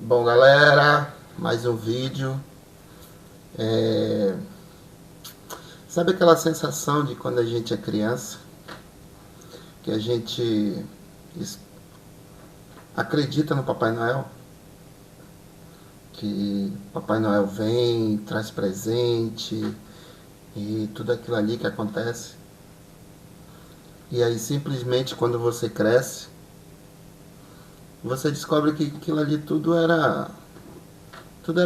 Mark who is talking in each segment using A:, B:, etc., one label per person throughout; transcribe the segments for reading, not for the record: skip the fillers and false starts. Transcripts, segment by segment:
A: Bom, galera, mais um vídeo. Sabe aquela sensação de quando a gente é criança, que a gente acredita no Papai Noel? Que Papai Noel vem, traz presente e tudo aquilo ali que acontece. E aí simplesmente quando você cresce, você descobre que aquilo ali tudo era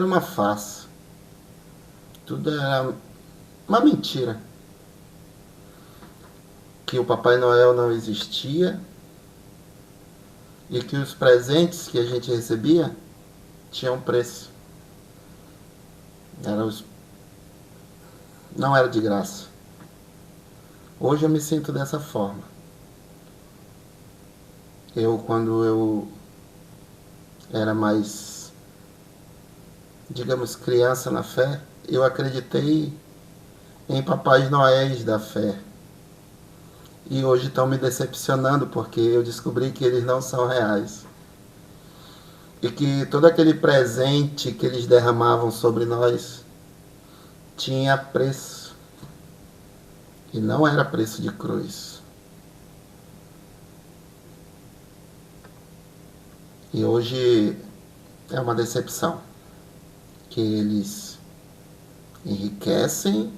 A: uma farsa. Tudo era uma mentira. Que o Papai Noel não existia e que os presentes que a gente recebia tinham preço. Não era de graça. Hoje eu me sinto dessa forma. Quando eu era mais, digamos, criança na fé, eu acreditei em Papais Noéis da fé. E hoje estão me decepcionando porque eu descobri que eles não são reais. E que todo aquele presente que eles derramavam sobre nós tinha preço. E não era preço de cruz. E hoje é uma decepção. Que eles enriquecem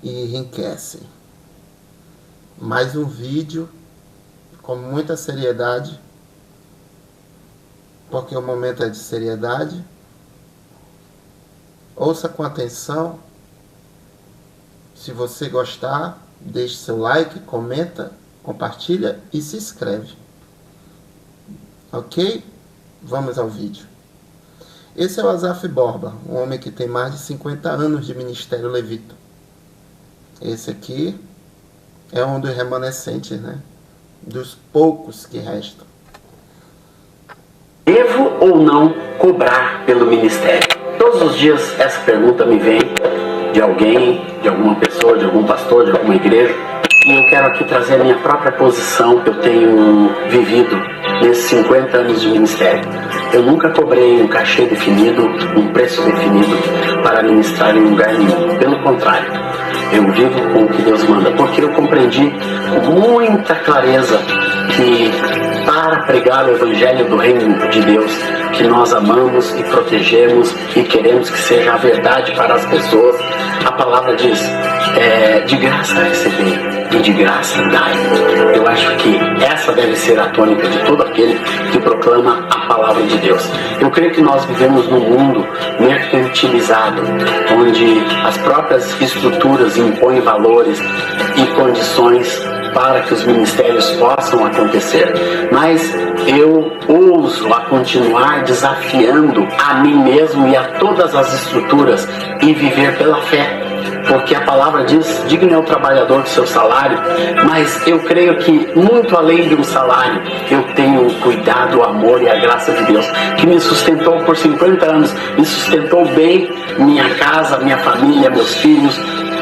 A: e enriquecem. Mais um vídeo com muita seriedade, porque o momento é de seriedade. Ouça com atenção. Se você gostar, deixe seu like, comenta, compartilha e se inscreve. Ok? Vamos ao vídeo. Esse é o Asaf Borba, um homem que tem mais de 50 anos de ministério levita. Esse aqui é um dos remanescentes, né? Dos poucos que restam.
B: Devo ou não cobrar pelo ministério? Todos os dias essa pergunta me vem de alguém, de alguma pessoa, de algum pastor, de alguma igreja. E eu quero aqui trazer a minha própria posição que eu tenho vivido nesses 50 anos de ministério. Eu nunca cobrei um cachê definido, um preço definido para ministrar em lugar nenhum. Pelo contrário, eu vivo com o que Deus manda, porque eu compreendi com muita clareza que para pregar o Evangelho do Reino de Deus, que nós amamos e protegemos e queremos que seja a verdade para as pessoas, a palavra diz, de graça receber e de graça dai. Eu acho que essa deve ser a tônica de todo aquele que proclama a palavra de Deus. Eu creio que nós vivemos num mundo mercantilizado, onde as próprias estruturas impõem valores e condições para que os ministérios possam acontecer. Mas eu ouso a continuar desafiando a mim mesmo e a todas as estruturas e viver pela fé. Porque a palavra diz, digno é o trabalhador do seu salário, mas eu creio que muito além de um salário, eu tenho o cuidado, o amor e a graça de Deus, que me sustentou por 50 anos, me sustentou bem, minha casa, minha família, meus filhos,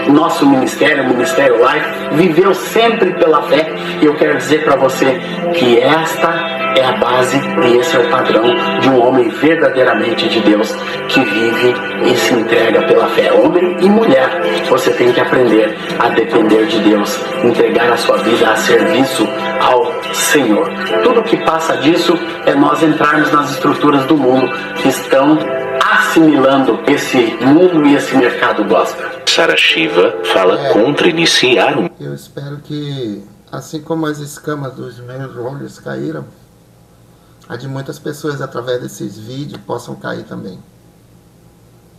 B: nosso ministério, o Ministério Life, viveu sempre pela fé. E eu quero dizer para você que esta é a base e esse é o padrão de um homem verdadeiramente de Deus que vive e se entrega pela fé. Homem e mulher, você tem que aprender a depender de Deus, entregar a sua vida a serviço ao Senhor. Tudo que passa disso é nós entrarmos nas estruturas do mundo que estão assimilando esse mundo e esse mercado gospel.
C: Sarah Shiva fala contra iniciar um...
A: Eu espero que, assim como as escamas dos meus olhos caíram, a de muitas pessoas através desses vídeos possam cair também.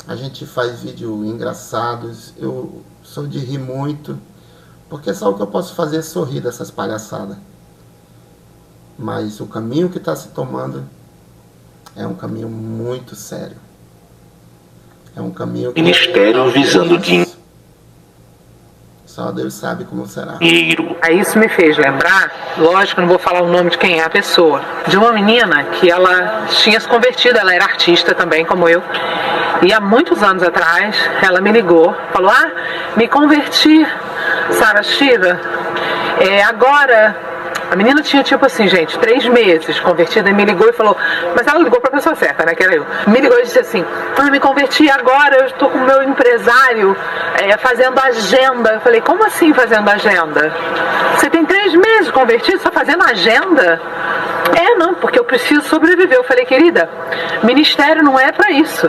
A: A gente faz vídeos engraçados, eu sou de rir muito, porque só o que eu posso fazer é sorrir dessas palhaçadas. Mas o caminho que está se tomando é um caminho muito sério. É um caminho que...
C: Ministério visando dinheiro.
A: Só Deus sabe como será.
D: Aí isso me fez lembrar, lógico, não vou falar o nome de quem é a pessoa, de uma menina que ela tinha se convertido, ela era artista também, como eu. E há muitos anos atrás, ela me ligou, falou, me converti, Sarah Shiva, agora A menina tinha, tipo assim, gente, 3 meses convertida e me ligou e falou, mas ela ligou pra pessoa certa, né, que era eu. Me ligou e disse assim, me converti agora, eu estou com o meu empresário fazendo agenda. Eu falei, como assim fazendo agenda? Você tem 3 meses convertido, só fazendo agenda? Não, porque eu preciso sobreviver. Eu falei, querida, ministério não é para isso.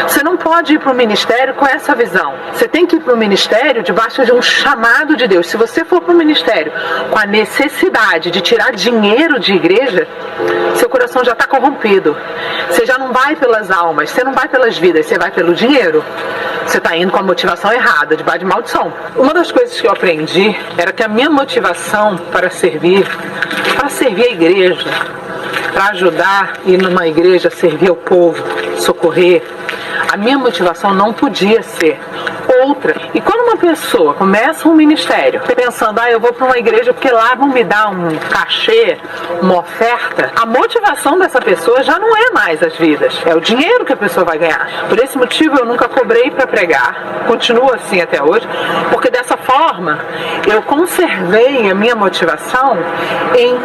D: Você não pode ir para o ministério com essa visão. Você tem que ir para o ministério debaixo de um chamado de Deus. Se você for para o ministério com a necessidade de tirar dinheiro de igreja, seu coração já está corrompido. Você já não vai pelas almas, você não vai pelas vidas, você vai pelo dinheiro. Você está indo com a motivação errada, debaixo de maldição. Uma das coisas que eu aprendi era que a minha motivação para servir a igreja, para ajudar, ir numa igreja, servir ao povo, socorrer, a minha motivação não podia ser outra. E quando uma pessoa começa um ministério pensando, eu vou para uma igreja porque lá vão me dar um cachê, uma oferta, a motivação dessa pessoa já não é mais as vidas, é o dinheiro que a pessoa vai ganhar. Por esse motivo eu nunca cobrei para pregar, continuo assim até hoje, porque dessa forma eu conservei a minha motivação em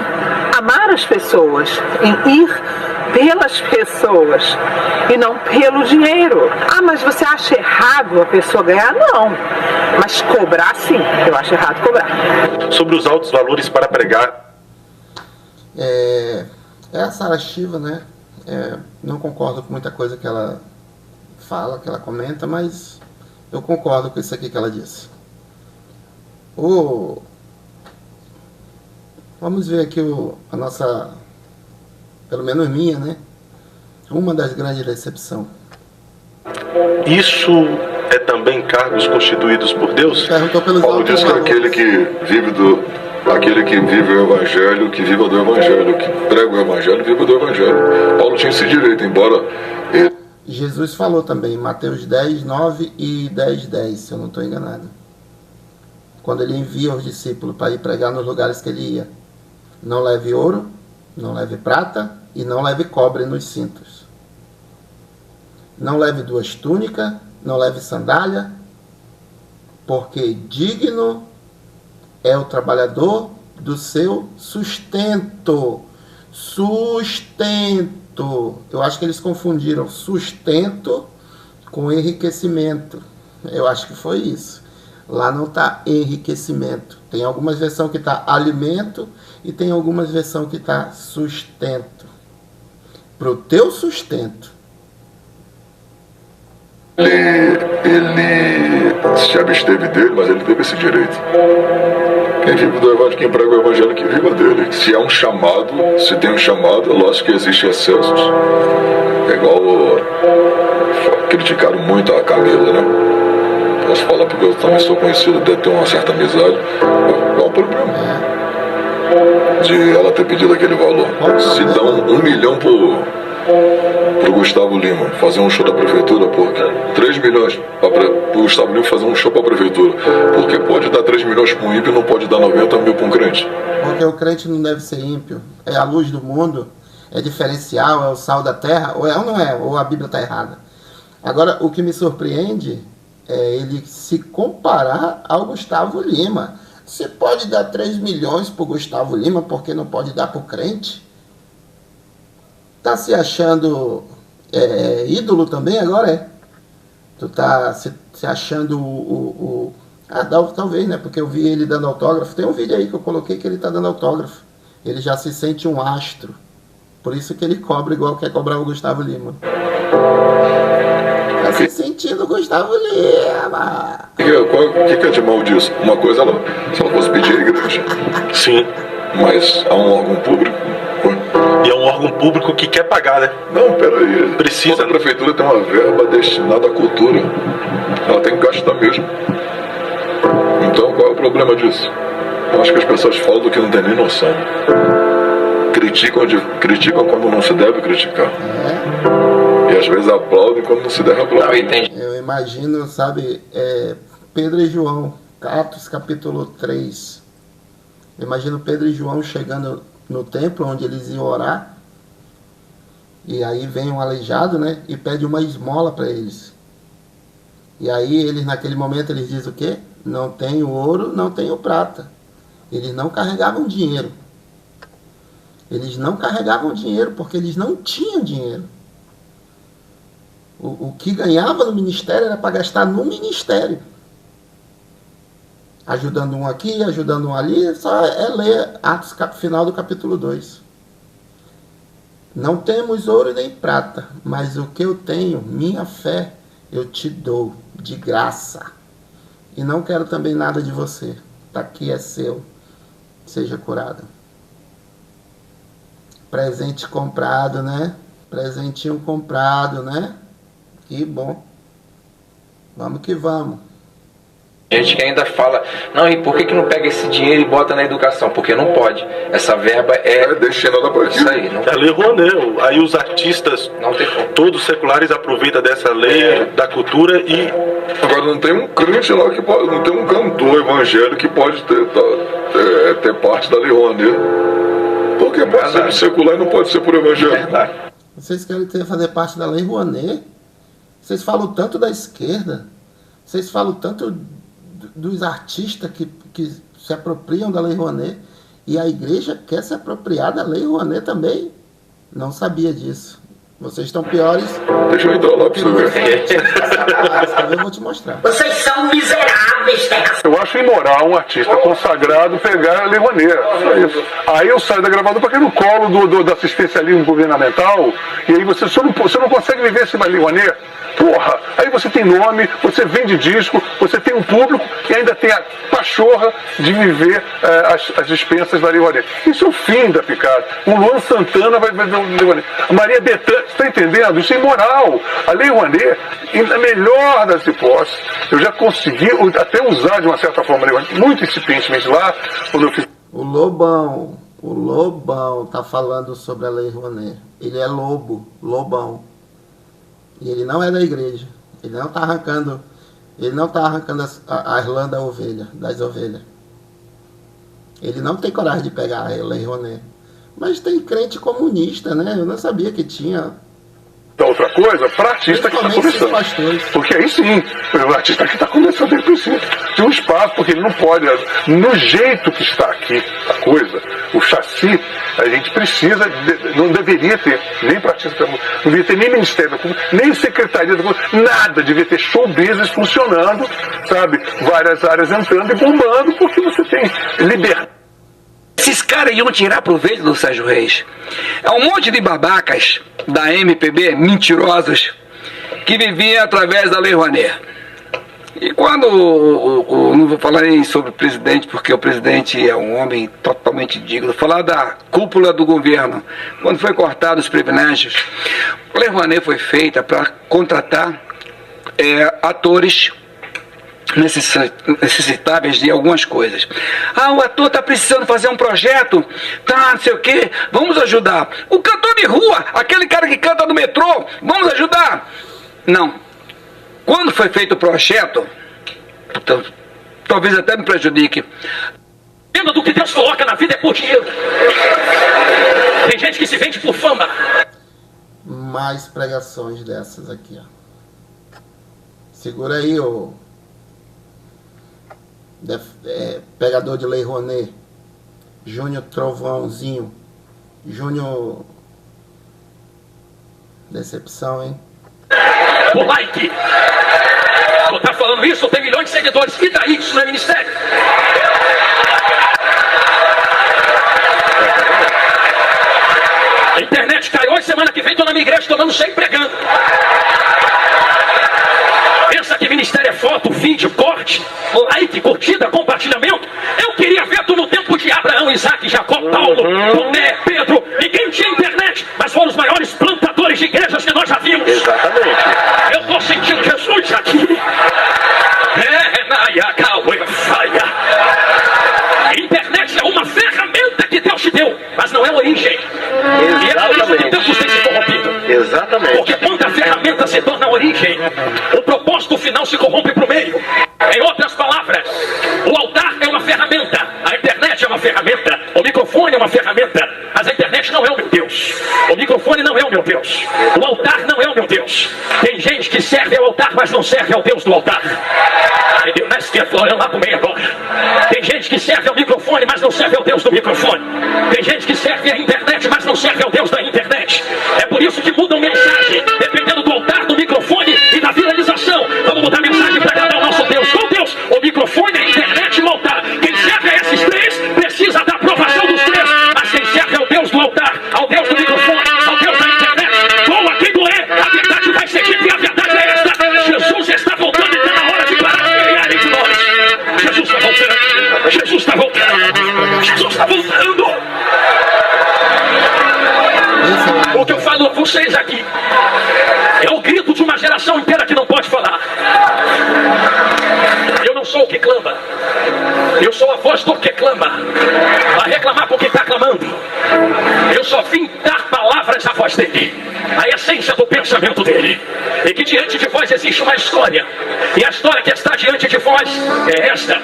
D: amar as pessoas, em ir pelas pessoas e não pelo dinheiro. Mas você acha errado a pessoa ganhar? Não. Mas cobrar, sim. Eu acho errado cobrar.
E: Sobre os altos valores para pregar.
A: A Sara Shiva, né? Não concordo com muita coisa que ela fala, que ela comenta, mas eu concordo com isso aqui que ela disse. Vamos ver aqui a nossa, pelo menos minha, né? Uma das grandes decepções.
E: Isso é também cargos constituídos por Deus?
F: Paulo diz que aquele que vive o Evangelho, que viva do Evangelho, que prega o Evangelho, viva do Evangelho. Paulo tinha esse direito, embora...
A: Jesus falou também em Mateus 10, 9 e 10, 10, se eu não estou enganado. Quando ele envia os discípulos para ir pregar nos lugares que ele ia. Não leve ouro, não leve prata e não leve cobre nos cintos. Não leve 2 túnicas, não leve sandália, porque digno é o trabalhador do seu sustento. Sustento. Eu acho que eles confundiram sustento com enriquecimento. Eu acho que foi isso. Lá não está enriquecimento. Tem algumas versões que está alimento e tem algumas versões que está sustento. Para o teu sustento.
F: Ele se absteve dele, mas ele teve esse direito. Quem vive do Evangelho, quem prega o Evangelho, que viva dele. Se há um chamado, se tem um chamado, é lógico que existem excessos. É igual criticaram muito a Camila, né? Posso falar porque eu também sou conhecido, deve ter uma certa amizade. Qual o problema? De ela ter pedido aquele valor. Se dão 1 milhão pro Gustavo Lima fazer um show da prefeitura, porque 3 milhões pro Gustavo Lima fazer um show pra prefeitura, porque pode dar 3 milhões para um ímpio e não pode dar 90 mil para um crente.
A: Porque o crente não deve ser ímpio, é a luz do mundo, é diferencial, é o sal da terra, ou é ou não é, ou a Bíblia está errada. Agora, o que me surpreende é ele se comparar ao Gustavo Lima. Você pode dar 3 milhões pro Gustavo Lima, porque não pode dar pro crente? Tá se achando ídolo também agora, Tu tá se achando talvez, né? Porque eu vi ele dando autógrafo. Tem um vídeo aí que eu coloquei que ele tá dando autógrafo. Ele já se sente um astro. Por isso que ele cobra igual quer cobrar o Gustavo Lima. Tá se sentindo o Gustavo Lima.
F: O que é de mal disso? Uma coisa, se ela fosse pedir a igreja.
E: Sim.
F: Mas há um órgão público.
E: E é um órgão público que quer pagar, né?
F: Não, peraí.
E: Precisa.
F: Toda prefeitura tem uma verba destinada à cultura. Ela tem que gastar mesmo. Então, qual é o problema disso? Eu acho que as pessoas falam do que não tem nem noção. Criticam como não se deve criticar. E às vezes aplaudem como não se deve aplaudir.
A: Eu imagino, sabe, Pedro e João, Atos capítulo 3. Eu imagino Pedro e João chegando no templo onde eles iam orar. E aí vem um aleijado, né? E pede uma esmola para eles. E aí eles, naquele momento, eles dizem o quê? Não tenho ouro, não tenho prata. Eles não carregavam dinheiro. Eles não carregavam dinheiro porque eles não tinham dinheiro. O que ganhava no ministério era para gastar no ministério. Ajudando um aqui, ajudando um ali, só é ler Atos final do capítulo 2. Não temos ouro nem prata, mas o que eu tenho, minha fé, eu te dou de graça. E não quero também nada de você. Está aqui, é seu. Seja curado. Presente comprado, né? Presentinho comprado, né? Que bom. Vamos que vamos.
G: Gente que ainda fala, não, e por que não pega esse dinheiro e bota na educação? Porque não pode. Essa verba é destinada para isso aí. Não...
E: É a Lei Rouanet. Aí os artistas,
G: não tem como.
E: Todos seculares aproveitam dessa lei da cultura e...
F: Agora não tem um crente lá que pode, não tem um cantor evangélico que pode ter parte da Lei Rouanet. Porque pode ser secular e não pode ser por evangélico.
A: Vocês querem fazer parte da Lei Rouanet? Vocês falam tanto da esquerda. Vocês falam tanto dos artistas que se apropriam da Lei Rouanet, e a igreja quer se apropriar da Lei Rouanet também. Não sabia disso. Vocês estão piores.
F: Deixa eu entrar lá para você ver.
A: Eu vou te mostrar.
H: Vocês são miseráveis,
I: Eu acho imoral um artista consagrado pegar a Lei Rouanet. Só isso. Aí eu saio da gravadora para cair no colo do assistencialismo governamental, e aí você não consegue viver sem a Lei Rouanet. Porra, aí você tem nome, você vende disco, você tem um público e ainda tem a pachorra de viver as dispensas da Lei Rouanet. Isso é o fim da picada. O Luan Santana vai ver o Lei Rouanet. A Maria Bethânia, você está entendendo? Isso é imoral. A Lei Rouanet, na melhor das hipóteses, eu já consegui até usar de uma certa forma a Lei Rouanet, muito incipientemente lá, quando eu fiz...
A: O Lobão tá falando sobre a Lei Rouanet. Ele é lobão. E ele não é da igreja. Ele não está arrancando as lãs das ovelhas. Ele não tem coragem de pegar a Lei Rouanet. Mas tem crente comunista, né? Eu não sabia que tinha.
I: Outra coisa, para artista que está começando. Porque aí sim, o artista que está começando ele precisa de um espaço, porque ele não pode, no jeito que está aqui a coisa, o chassi, a gente precisa, não deveria ter, nem para artista, não deveria ter nem Ministério da Cultura, nem Secretaria da Cultura, nada, devia ter show business funcionando, sabe? Várias áreas entrando e bombando, porque você tem liberdade.
J: Esses caras iam tirar proveito do Sérgio Reis. É um monte de babacas da MPB, mentirosos, que viviam através da Lei Rouanet. E quando, não vou falar nem sobre o presidente, porque o presidente é um homem totalmente digno, falar da cúpula do governo, quando foi cortado os privilégios, a Lei Rouanet foi feita para contratar atores necessitáveis de algumas coisas. O ator está precisando fazer um projeto, não sei o que, vamos ajudar. O cantor de rua, aquele cara que canta no metrô, vamos ajudar. Não. Quando foi feito o projeto, então, talvez até me prejudique.
B: Lembra do que Deus coloca na vida é por dinheiro. Tem gente que se vende por fama.
A: Mais pregações dessas aqui, ó. Segura aí, ô. Pegador de Lei Rouanet, Júnior Trovãozinho, Júnior Decepção, hein?
B: O like. Tu tá falando isso, tem milhões de seguidores. E daí? Isso não é ministério. A internet caiu hoje, semana que vem tô na minha igreja tomando chá e pregando. Pensa que ministério é foto, vídeo, corte, like, curtida, compartilhamento? Eu queria ver tu no tempo de Abraão, Isaac, Jacó, Paulo, Tomé, Pedro. Ninguém tinha internet, mas foram os maiores plantadores de igrejas que nós já vimos.
E: Exatamente.
B: Eu tô sentindo Jesus aqui. Internet é uma ferramenta que Deus te deu, mas não é origem. E é por isso que Deus tem se corrompido.
E: Exatamente.
B: Porque quando a ferramenta se torna origem, o propósito final se corrompe para o meio. Em outras palavras, o altar é uma ferramenta, a internet é uma ferramenta, o microfone é uma ferramenta, mas a internet não é o meu Deus. O
K: microfone não é o meu Deus. O altar não é o meu Deus. Tem gente que serve ao altar, mas não serve ao Deus do altar. Entendeu? Mas que é Floriano lá pro meio agora. Tem gente que serve ao microfone, mas não serve ao Deus do microfone. Tem gente que serve à internet, mas não serve ao Deus da internet. É por isso que mudam mensagem, dependendo do altar, do microfone e da viralização. Vamos mudar mensagem para agradar o nosso Deus. Qual Deus? O microfone, a internet e o altar. Quem serve a esses três precisa da aprovação dos três. Mas quem serve ao Deus do altar, ao Deus do microfone, ao Deus da internet, ou a quem doer, a verdade vai ser dita e a verdade é esta. Jesus está voltando e está na hora de parar de guerrear entre nós. Jesus está voltando. Jesus está voltando. Jesus está voltando. O que eu falo a vocês aqui é o grito de uma geração inteira que não pode falar. Eu não sou o que clama. Eu sou a voz do que clama. A reclamar por quem está clamando. Eu só vim dar palavras à voz dele, a essência do pensamento dele. E que diante de vós existe uma história. E a história que está diante de vós é esta.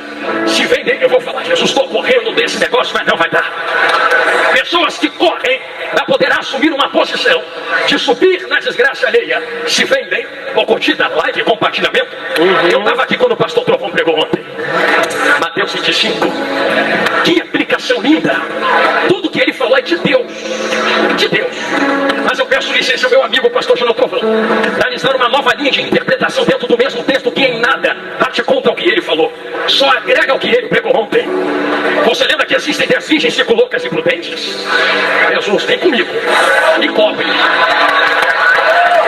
K: Se vem dele, eu vou falar, Jesus, estou correndo desse negócio, mas não vai dar. Pessoas que correm para poder assumir uma posição de subir na desgraça alheia, se vendem por curtida, like, compartilhamento. Eu estava aqui quando o pastor Trovão pregou ontem. Mateus 25. Que aplicação linda. Tudo que ele falou é de Deus. De Deus. Mas eu peço licença ao meu amigo, o pastor Júnior Trovão, para lhes dar uma nova linha de interpretação dentro do mesmo texto que em nada bate contra o que ele falou. Só agrega o que ele pregou ontem. Você lembra que existem 10 virgens loucas e prudentes? Jesus, vem comigo. E cobre.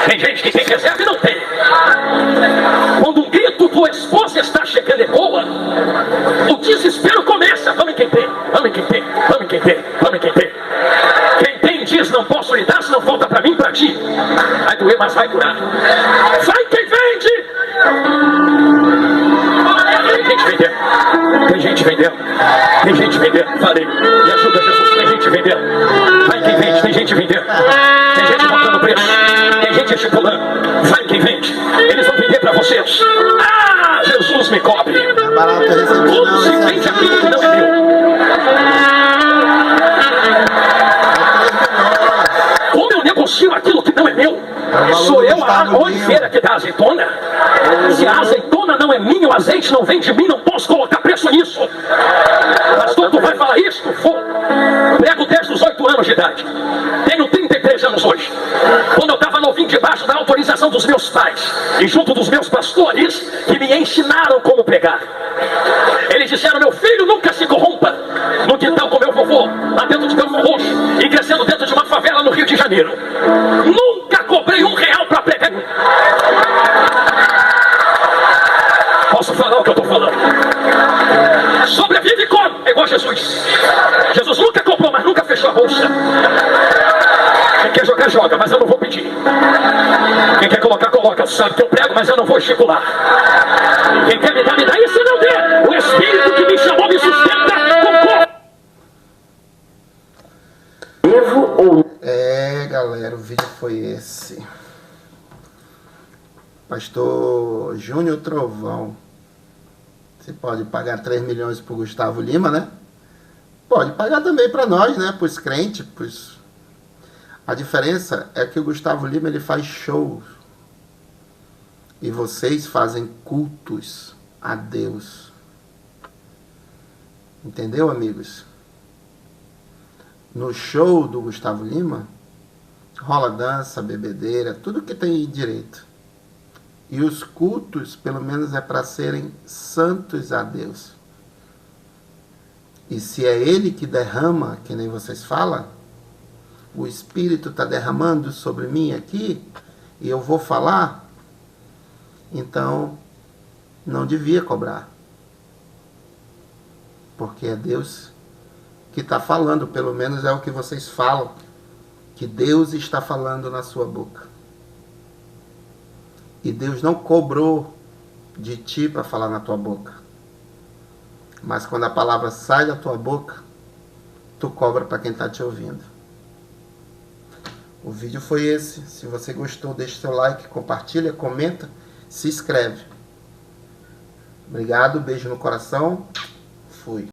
K: Tem gente que tem reserva e não tem. Quando um grito tua esposa está chegando e boa, o desespero começa. Vamos em quem tem, vamos em quem tem, vamos em quem tem, vamos em quem tem. Quem tem diz, não posso lhe dar, se não volta pra mim, pra ti. Vai doer, mas vai curar. Vai quem vende. Tem gente vendendo. Tem gente vendendo. Tem gente vendendo. Falei. Me ajuda, Jesus. Tem gente vendendo. Vai quem vende. Tem gente vendendo. Tem gente botando preço. Tem gente estipulando. Vai quem vende. Eles vão vender pra vocês. Ah, Jesus me cobre. Como se vende aquilo que não é meu. Como eu negocio aquilo que não é meu? Sou eu a oliveira que dá azeitona? Se a azeitona não é minha, o azeite não vem de mim, não posso colocar preço nisso. Pastor, tu vai falar isso? Vou. Prego desde os 8 anos de idade. Tenho 33 anos hoje. Quando eu estava novinho, debaixo da autorização dos meus pais e junto dos meus pastores, que me ensinaram como pregar. Eles disseram, meu filho, nunca se corrompa. No quintal com meu vovô, lá dentro de Campo Roxo, e crescendo dentro de uma favela no Rio de Janeiro. Nunca cobrei R$1 para pregar. Posso falar o que eu estou falando? Sobrevive e come, é igual Jesus. Jesus nunca comprou, mas nunca fechou a bolsa. Quem quer jogar, joga, mas eu não vou pedir. Quem quer colocar, coloca. Sabe que eu prego, mas eu não vou estipular. Quem quer me dar, e se não der, o Espírito que me chamou me sustenta com corpo.
A: Galera, o vídeo foi esse. Pastor Júnior Trovão. Você pode pagar 3 milhões pro Gustavo Lima, né? Pode pagar também para nós, né? Pros crentes, pros... A diferença é que o Gustavo Lima, ele faz shows. E vocês fazem cultos a Deus. Entendeu, amigos? No show do Gustavo Lima, rola dança, bebedeira, tudo que tem direito. E os cultos, pelo menos, é para serem santos a Deus. E se é Ele que derrama, que nem vocês falam, o Espírito está derramando sobre mim aqui, e eu vou falar, então não devia cobrar. Porque é Deus que está falando, pelo menos é o que vocês falam, que Deus está falando na sua boca. E Deus não cobrou de ti para falar na tua boca. Mas quando a palavra sai da tua boca, tu cobra para quem está te ouvindo. O vídeo foi esse. Se você gostou, deixa seu like, compartilha, comenta, se inscreve. Obrigado, beijo no coração. Fui.